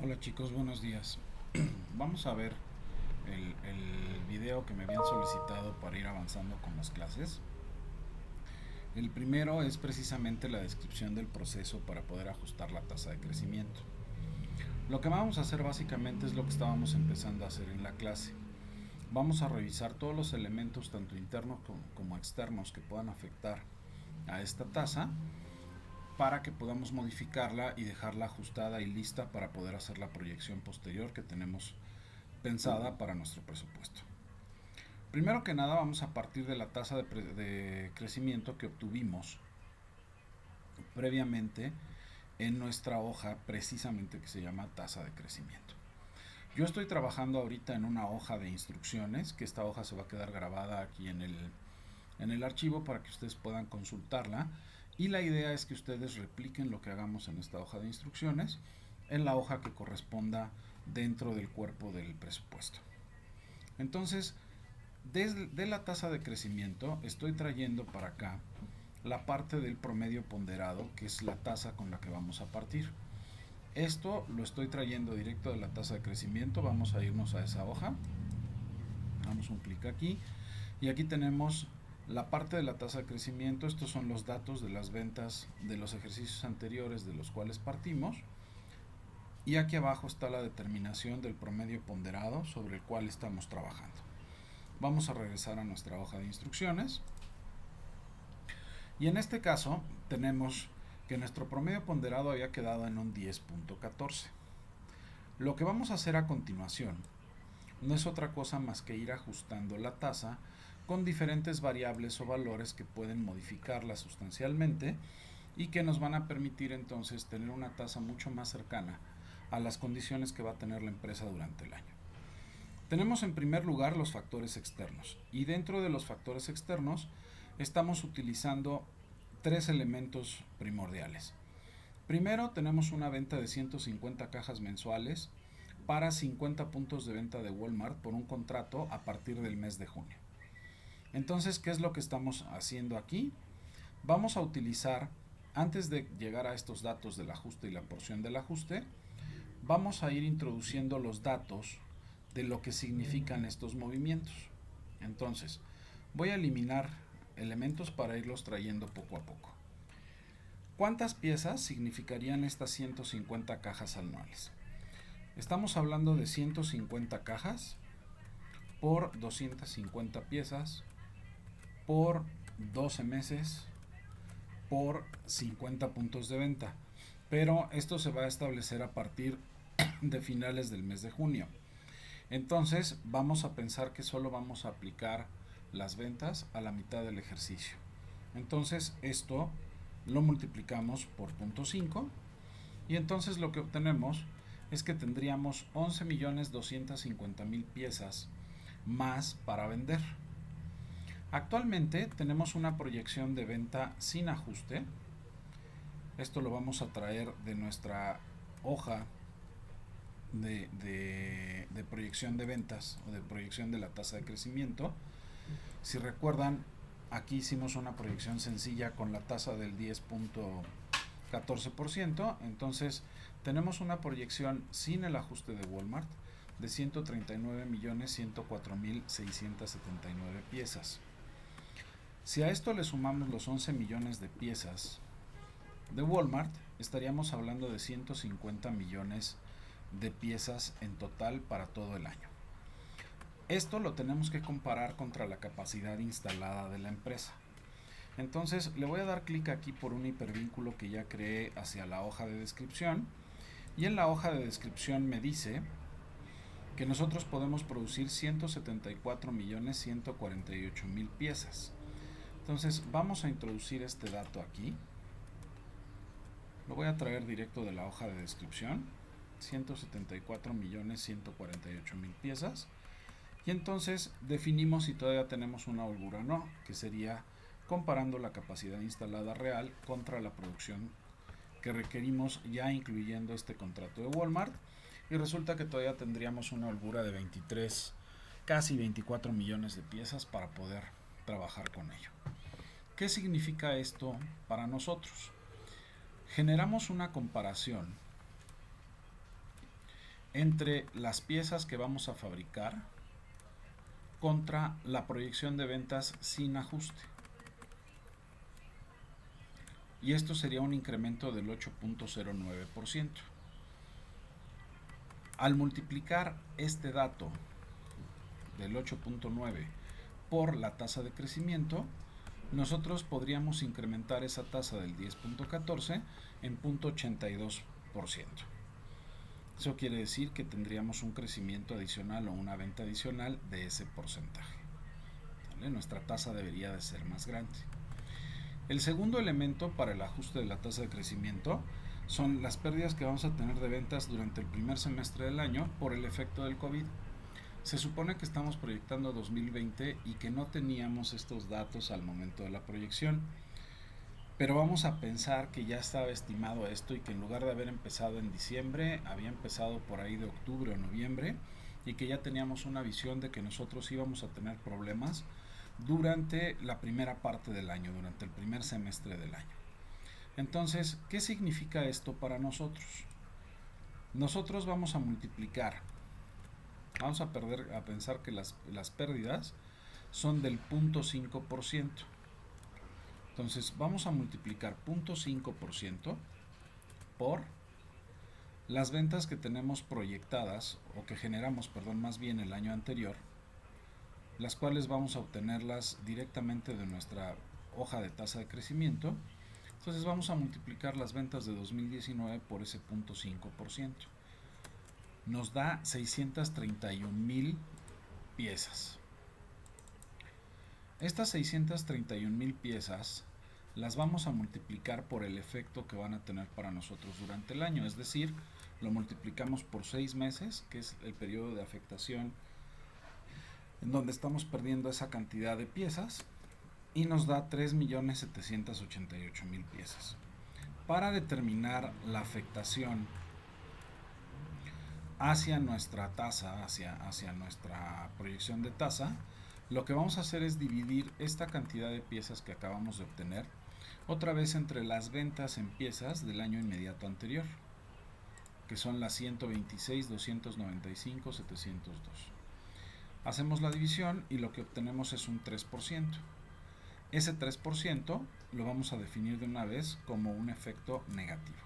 Hola chicos, buenos días. Vamos a ver el video que me habían solicitado para ir avanzando con las clases. El primero es precisamente la descripción del proceso para poder ajustar la tasa de crecimiento. Lo que vamos a hacer básicamente es lo que estábamos empezando a hacer en la clase. Vamos a revisar todos los elementos, tanto internos como externos, que puedan afectar a esta tasa para que podamos modificarla y dejarla ajustada y lista para poder hacer la proyección posterior que tenemos pensada para nuestro presupuesto. Primero que nada vamos a partir de la tasa de crecimiento que obtuvimos previamente en nuestra hoja precisamente que se llama tasa de crecimiento. Yo estoy trabajando ahorita en una hoja de instrucciones, que esta hoja se va a quedar grabada aquí en el archivo para que ustedes puedan consultarla, y la idea es que ustedes repliquen lo que hagamos en esta hoja de instrucciones en la hoja que corresponda dentro del cuerpo del presupuesto. Entonces, desde la tasa de crecimiento estoy trayendo para acá la parte del promedio ponderado, que es la tasa con la que vamos a partir. Esto lo estoy trayendo directo de la tasa de crecimiento. Vamos a irnos a esa hoja. Damos un clic aquí. Y aquí tenemos la parte de la tasa de crecimiento. Estos son los datos de las ventas de los ejercicios anteriores de los cuales partimos. Y aquí abajo está la determinación del promedio ponderado sobre el cual estamos trabajando. Vamos a regresar a nuestra hoja de instrucciones. Y en este caso tenemos que nuestro promedio ponderado había quedado en un 10.14. Lo que vamos a hacer a continuación no es otra cosa más que ir ajustando la tasa con diferentes variables o valores que pueden modificarla sustancialmente y que nos van a permitir entonces tener una tasa mucho más cercana a las condiciones que va a tener la empresa durante el año. Tenemos en primer lugar los factores externos, y dentro de los factores externos estamos utilizando tres elementos primordiales. Primero, tenemos una venta de 150 cajas mensuales para 50 puntos de venta de Walmart por un contrato a partir del mes de junio. Entonces, ¿qué es lo que estamos haciendo aquí? Vamos a utilizar, antes de llegar a estos datos del ajuste y la porción del ajuste, vamos a ir introduciendo los datos de lo que significan estos movimientos. Entonces, voy a eliminar elementos para irlos trayendo poco a poco. ¿Cuántas piezas significarían estas 150 cajas anuales? Estamos hablando de 150 cajas por 250 piezas por 12 meses por 50 puntos de venta. Pero esto se va a establecer a partir de finales del mes de junio. Entonces vamos a pensar que solo vamos a aplicar las ventas a la mitad del ejercicio. Entonces esto lo multiplicamos por 0.5 y entonces lo que obtenemos es que tendríamos 11.250.000 piezas más para vender. Actualmente tenemos una proyección de venta sin ajuste. Esto lo vamos a traer de nuestra hoja de proyección de ventas o de proyección de la tasa de crecimiento. Si recuerdan, aquí hicimos una proyección sencilla con la tasa del 10.14%. Entonces tenemos una proyección sin el ajuste de Walmart de 139.104.679 piezas. Si a esto le sumamos los 11 millones de piezas de Walmart, estaríamos hablando de 150 millones de piezas en total para todo el año. Esto lo tenemos que comparar contra la capacidad instalada de la empresa. Entonces le voy a dar clic aquí por un hipervínculo que ya creé hacia la hoja de descripción, y en la hoja de descripción me dice que nosotros podemos producir 174.148.000 piezas. Entonces vamos a introducir este dato aquí. Lo voy a traer directo de la hoja de descripción. 174.148.000 piezas. Y entonces definimos si todavía tenemos una holgura o no, que sería comparando la capacidad instalada real contra la producción que requerimos, ya incluyendo este contrato de Walmart. Y resulta que todavía tendríamos una holgura de 23, casi 24 millones de piezas para poder trabajar con ello. ¿Qué significa esto para nosotros? Generamos una comparación entre las piezas que vamos a fabricar contra la proyección de ventas sin ajuste. Y esto sería un incremento del 8.09%. Al multiplicar este dato del 8.9 por la tasa de crecimiento, nosotros podríamos incrementar esa tasa del 10.14 en 0.82%. Eso quiere decir que tendríamos un crecimiento adicional o una venta adicional de ese porcentaje. ¿Vale? Nuestra tasa debería de ser más grande. El segundo elemento para el ajuste de la tasa de crecimiento son las pérdidas que vamos a tener de ventas durante el primer semestre del año por el efecto del COVID. Se supone que estamos proyectando 2020 y que no teníamos estos datos al momento de la proyección, pero vamos a pensar que ya estaba estimado esto y que en lugar de haber empezado en diciembre, había empezado por ahí de octubre o noviembre, y que ya teníamos una visión de que nosotros íbamos a tener problemas durante la primera parte del año, durante el primer semestre del año. Entonces, ¿qué significa esto para nosotros? Nosotros vamos a multiplicar, vamos a pensar que las pérdidas son del 0.5%. Entonces vamos a multiplicar 0.5% por las ventas que tenemos proyectadas, o que generamos, más bien el año anterior, las cuales vamos a obtenerlas directamente de nuestra hoja de tasa de crecimiento. Entonces vamos a multiplicar las ventas de 2019 por ese 0.5%. Nos da 631,000 piezas. Estas 631,000 piezas las vamos a multiplicar por el efecto que van a tener para nosotros durante el año, es decir, lo multiplicamos por 6 meses, que es el periodo de afectación en donde estamos perdiendo esa cantidad de piezas, y nos da 3,788,000 piezas. Para determinar la afectación hacia nuestra tasa, hacia nuestra proyección de tasa, lo que vamos a hacer es dividir esta cantidad de piezas que acabamos de obtener otra vez entre las ventas en piezas del año inmediato anterior, que son las 126, 295, 702. Hacemos la división y lo que obtenemos es un 3%. Ese 3% lo vamos a definir de una vez como un efecto negativo.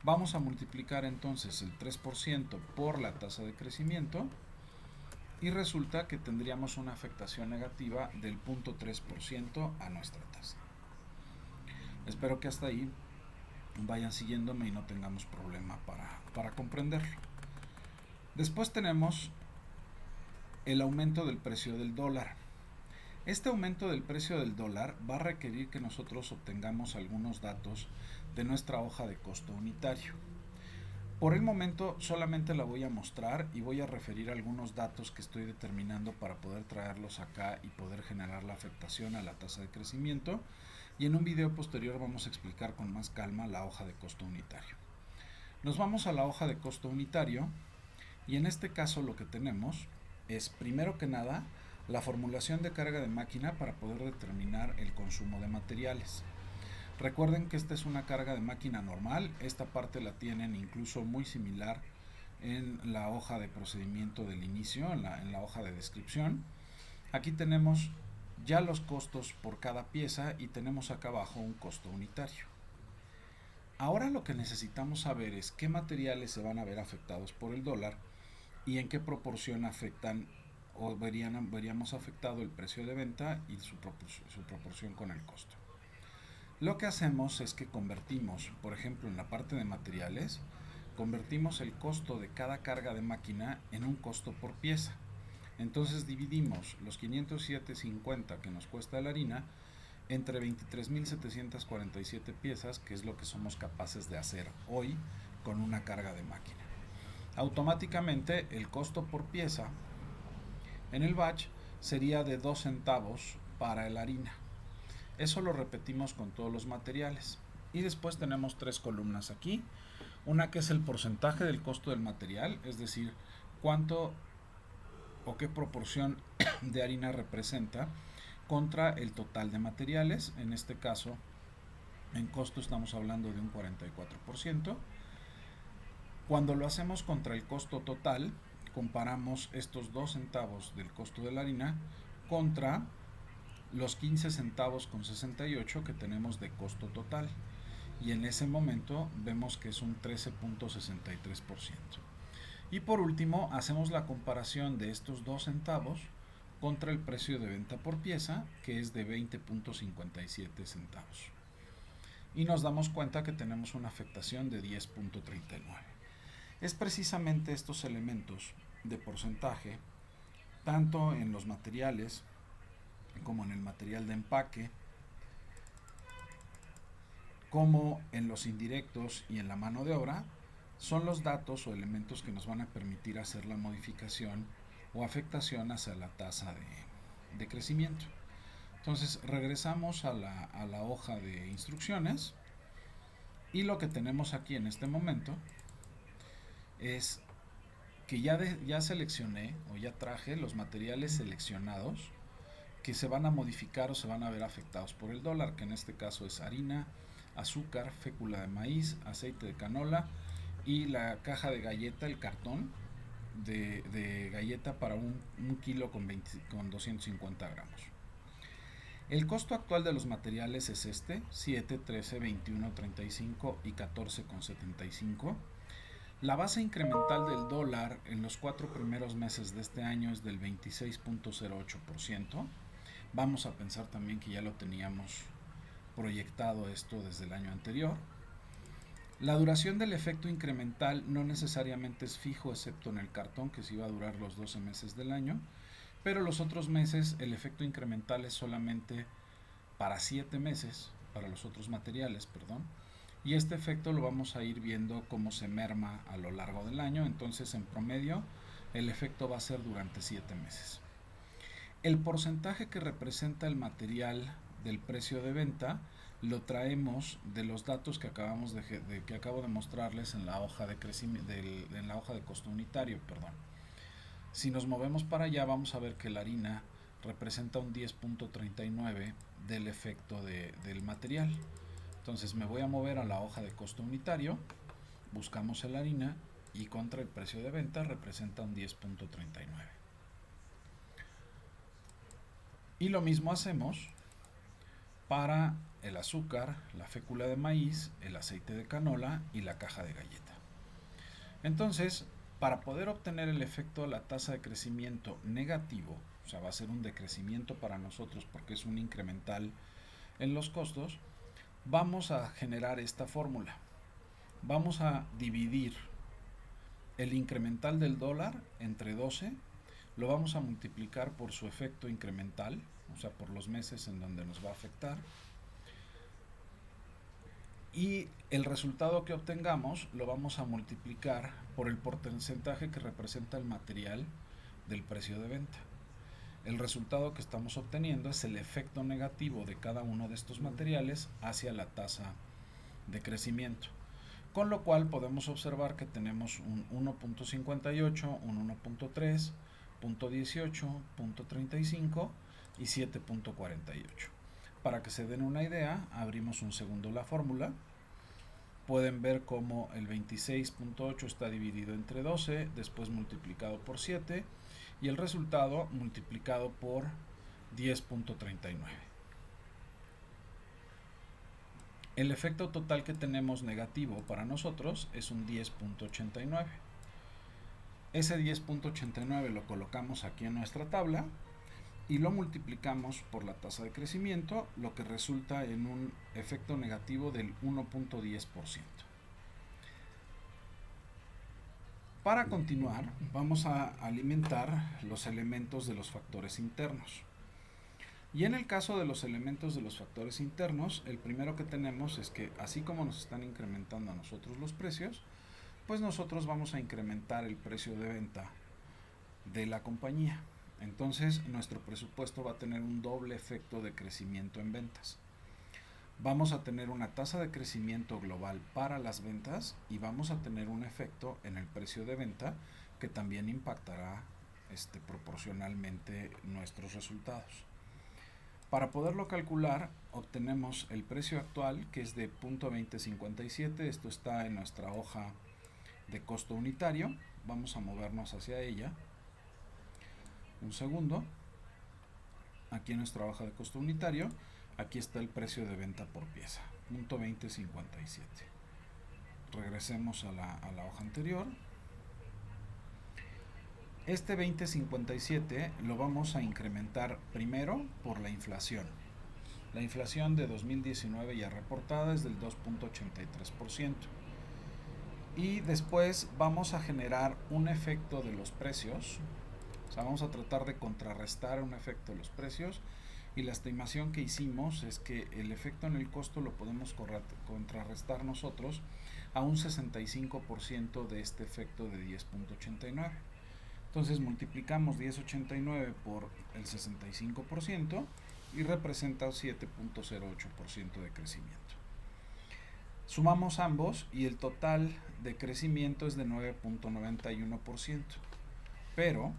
Vamos a multiplicar entonces el 3% por la tasa de crecimiento y resulta que tendríamos una afectación negativa del 0.3% a nuestra tasa. Espero que hasta ahí vayan siguiéndome y no tengamos problema para comprenderlo. Después tenemos el aumento del precio del dólar. Este aumento del precio del dólar va a requerir que nosotros obtengamos algunos datos de nuestra hoja de costo unitario. Por el momento solamente la voy a mostrar y voy a referir algunos datos que estoy determinando para poder traerlos acá y poder generar la afectación a la tasa de crecimiento, y en un video posterior vamos a explicar con más calma la hoja de costo unitario. Nos vamos a la hoja de costo unitario y en este caso lo que tenemos es, primero que nada, la formulación de carga de máquina para poder determinar el consumo de materiales. Recuerden que esta es una carga de máquina normal, esta parte la tienen incluso muy similar en la hoja de procedimiento del inicio, en la hoja de descripción. Aquí tenemos ya los costos por cada pieza y tenemos acá abajo un costo unitario. Ahora lo que necesitamos saber es qué materiales se van a ver afectados por el dólar y en qué proporción afectan o veríamos afectado el precio de venta y su proporción con el costo. Lo que hacemos es que convertimos, por ejemplo, en la parte de materiales, convertimos el costo de cada carga de máquina en un costo por pieza. Entonces dividimos los 507.50 que nos cuesta la harina entre 23.747 piezas, que es lo que somos capaces de hacer hoy con una carga de máquina. Automáticamente el costo por pieza en el batch sería de 2 centavos para la harina. Eso lo repetimos con todos los materiales. Y después tenemos 3 columnas aquí. Una que es el porcentaje del costo del material, es decir, cuánto o qué proporción de harina representa contra el total de materiales. En este caso, en costo estamos hablando de un 44%. Cuando lo hacemos contra el costo total, comparamos estos 2 centavos del costo de la harina contra los 15 centavos con 68 que tenemos de costo total. Y en ese momento vemos que es un 13.63%. Y por último, hacemos la comparación de estos 2 centavos contra el precio de venta por pieza, que es de 20.57 centavos. Y nos damos cuenta que tenemos una afectación de 10.39. Es precisamente estos elementos de porcentaje, tanto en los materiales como en el material de empaque, como en los indirectos y en la mano de obra, son los datos o elementos que nos van a permitir hacer la modificación o afectación hacia la tasa de crecimiento. Entonces regresamos a la hoja de instrucciones y lo que tenemos aquí en este momento es que ya seleccioné o ya traje los materiales seleccionados que se van a modificar o se van a ver afectados por el dólar, que en este caso es harina, azúcar, fécula de maíz, aceite de canola y la caja de galleta, el cartón de galleta para un kilo con 250 gramos. El costo actual de los materiales es este, 7, 13, 21, 35 y 14,75. La base incremental del dólar en los 4 primeros meses de este año es del 26.08%. Vamos a pensar también que ya lo teníamos proyectado esto desde el año anterior. La duración del efecto incremental no necesariamente es fijo, excepto en el cartón, que sí va a durar los 12 meses del año, pero los otros meses el efecto incremental es solamente para 7 meses, para los otros materiales, perdón, y este efecto lo vamos a ir viendo cómo se merma a lo largo del año. Entonces en promedio el efecto va a ser durante 7 meses. El porcentaje que representa el material del precio de venta lo traemos de los datos que acabo de mostrarles en la hoja de crecimiento, en la hoja de costo unitario, perdón. Si nos movemos para allá vamos a ver que la harina representa un 10.39 del efecto del material. Entonces me voy a mover a la hoja de costo unitario, buscamos la harina y contra el precio de venta representa un 10.39. Y lo mismo hacemos para el azúcar, la fécula de maíz, el aceite de canola y la caja de galleta. Entonces, para poder obtener el efecto de la tasa de crecimiento negativo, o sea, va a ser un decrecimiento para nosotros porque es un incremental en los costos, vamos a generar esta fórmula. Vamos a dividir el incremental del dólar entre 12, lo vamos a multiplicar por su efecto incremental, o sea, por los meses en donde nos va a afectar, y el resultado que obtengamos lo vamos a multiplicar por el porcentaje que representa el material del precio de venta. El resultado que estamos obteniendo es el efecto negativo de cada uno de estos materiales hacia la tasa de crecimiento, con lo cual podemos observar que tenemos un 1.58, un 1.3, 0.18, 0.35 y 7.48. Para que se den una idea, abrimos un segundo la fórmula. Pueden ver cómo el 26.8 está dividido entre 12, después multiplicado por 7 y el resultado multiplicado por 10.39. El efecto total que tenemos negativo para nosotros es un 10.89. Ese 10.89 lo colocamos aquí en nuestra tabla y lo multiplicamos por la tasa de crecimiento, lo que resulta en un efecto negativo del 1.10%. Para continuar, vamos a alimentar los elementos de los factores internos. Y en el caso de los elementos de los factores internos, el primero que tenemos es que así como nos están incrementando a nosotros los precios, pues nosotros vamos a incrementar el precio de venta de la compañía. Entonces nuestro presupuesto va a tener un doble efecto de crecimiento en ventas. Vamos a tener una tasa de crecimiento global para las ventas y vamos a tener un efecto en el precio de venta que también impactará proporcionalmente nuestros resultados. Para poderlo calcular, obtenemos el precio actual, que es de 0.2057. Esto está en nuestra hoja de costo unitario. Vamos a movernos hacia ella. Un segundo. Aquí en nuestra hoja de costo unitario, aquí está el precio de venta por pieza, .2057. Regresemos a la hoja anterior. Este 2057 lo vamos a incrementar primero por la inflación. La inflación de 2019 ya reportada es del 2.83%. Y después vamos a generar un efecto de los precios. O sea, vamos a tratar de contrarrestar un efecto de los precios. Y la estimación que hicimos es que el efecto en el costo lo podemos contrarrestar nosotros a un 65% de este efecto de 10.89. Entonces multiplicamos 10.89 por el 65% y representa 7.08% de crecimiento. Sumamos ambos y el total de crecimiento es de 9.91%. Pero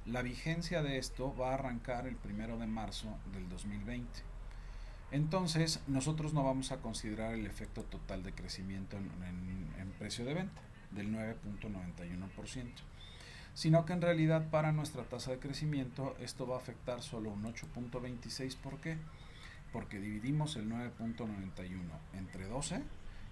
la vigencia de esto va a arrancar el 1 de marzo del 2020. Entonces nosotros no vamos a considerar el efecto total de crecimiento en precio de venta del 9.91%. Sino que en realidad para nuestra tasa de crecimiento esto va a afectar solo un 8.26. ¿Por qué? Porque dividimos el 9.91 entre 12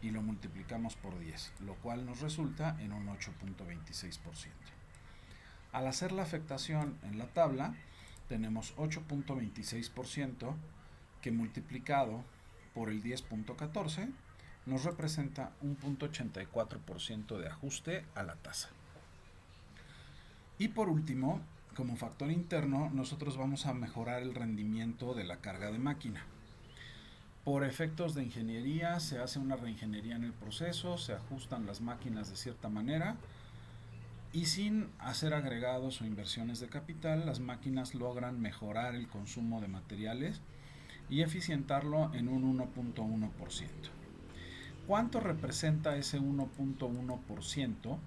y lo multiplicamos por 10, lo cual nos resulta en un 8.26%. Al hacer la afectación en la tabla, tenemos 8.26% que multiplicado por el 10.14 nos representa un 0.84% de ajuste a la tasa. Y por último, como factor interno, nosotros vamos a mejorar el rendimiento de la carga de máquina. Por efectos de ingeniería se hace una reingeniería en el proceso, se ajustan las máquinas de cierta manera y sin hacer agregados o inversiones de capital, las máquinas logran mejorar el consumo de materiales y eficientarlo en un 1.1%. ¿Cuánto representa ese 1.1%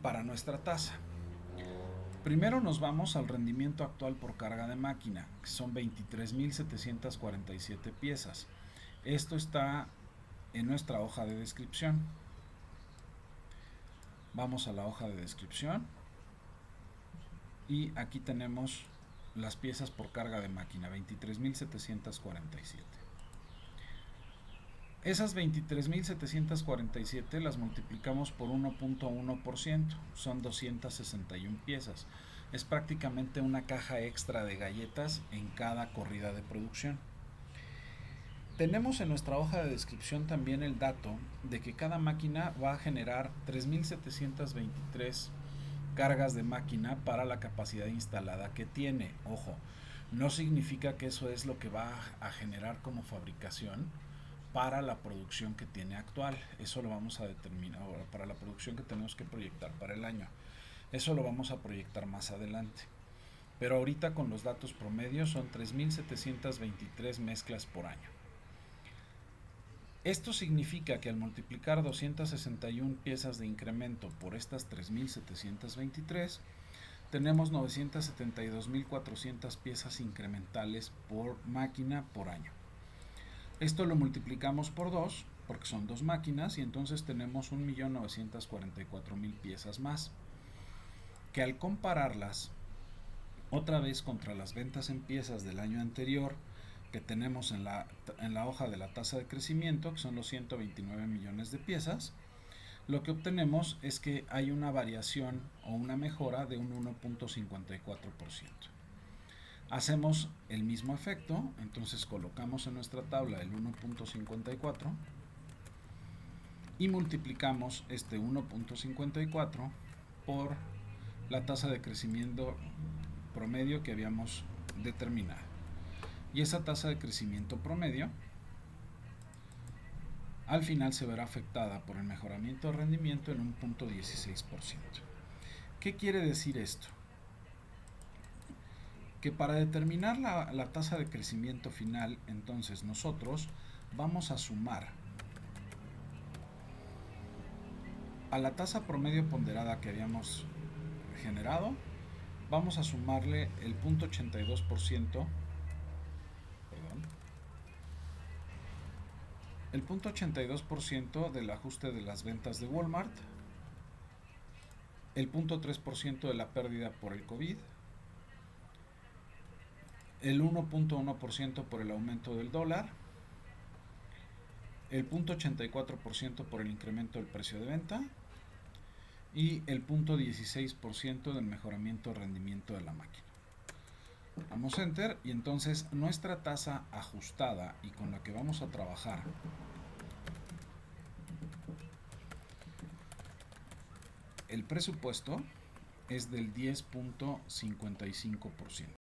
para nuestra tasa? Primero nos vamos al rendimiento actual por carga de máquina, que son 23.747 piezas. Esto está en nuestra hoja de descripción. Vamos a la hoja de descripción y aquí tenemos las piezas por carga de máquina, 23.747. Esas 23.747 las multiplicamos por 1.1%, son 261 piezas. Es prácticamente una caja extra de galletas en cada corrida de producción. Tenemos en nuestra hoja de descripción también el dato de que cada máquina va a generar 3.723 cargas de máquina para la capacidad instalada que tiene. Ojo, no significa que eso es lo que va a generar como fabricación para la producción que tiene actual. Eso lo vamos a determinar ahora, para la producción que tenemos que proyectar para el año. Eso lo vamos a proyectar más adelante. Pero ahorita con los datos promedios son 3.723 mezclas por año. Esto significa que al multiplicar 261 piezas de incremento por estas 3.723, tenemos 972.400 piezas incrementales por máquina por año. Esto lo multiplicamos por 2, porque son 2 máquinas, y entonces tenemos 1.944.000 piezas más, que al compararlas otra vez contra las ventas en piezas del año anterior, que tenemos en la hoja de la tasa de crecimiento, que son los 129 millones de piezas, lo que obtenemos es que hay una variación o una mejora de un 1.54%. Hacemos el mismo efecto, entonces colocamos en nuestra tabla el 1.54 y multiplicamos este 1.54 por la tasa de crecimiento promedio que habíamos determinado. Y esa tasa de crecimiento promedio al final se verá afectada por el mejoramiento de rendimiento en un 0.16%. ¿Qué quiere decir esto? Que para determinar la tasa de crecimiento final, entonces nosotros vamos a sumar a la tasa promedio ponderada que habíamos generado, vamos a sumarle el 0.82%, el 0.82% del ajuste de las ventas de Walmart, el 0.3% de la pérdida por el COVID, el 1.1% por el aumento del dólar, el 0.84% por el incremento del precio de venta y el 0.16% del mejoramiento de rendimiento de la máquina. Damos Enter y entonces nuestra tasa ajustada y con la que vamos a trabajar el presupuesto es del 10.55%.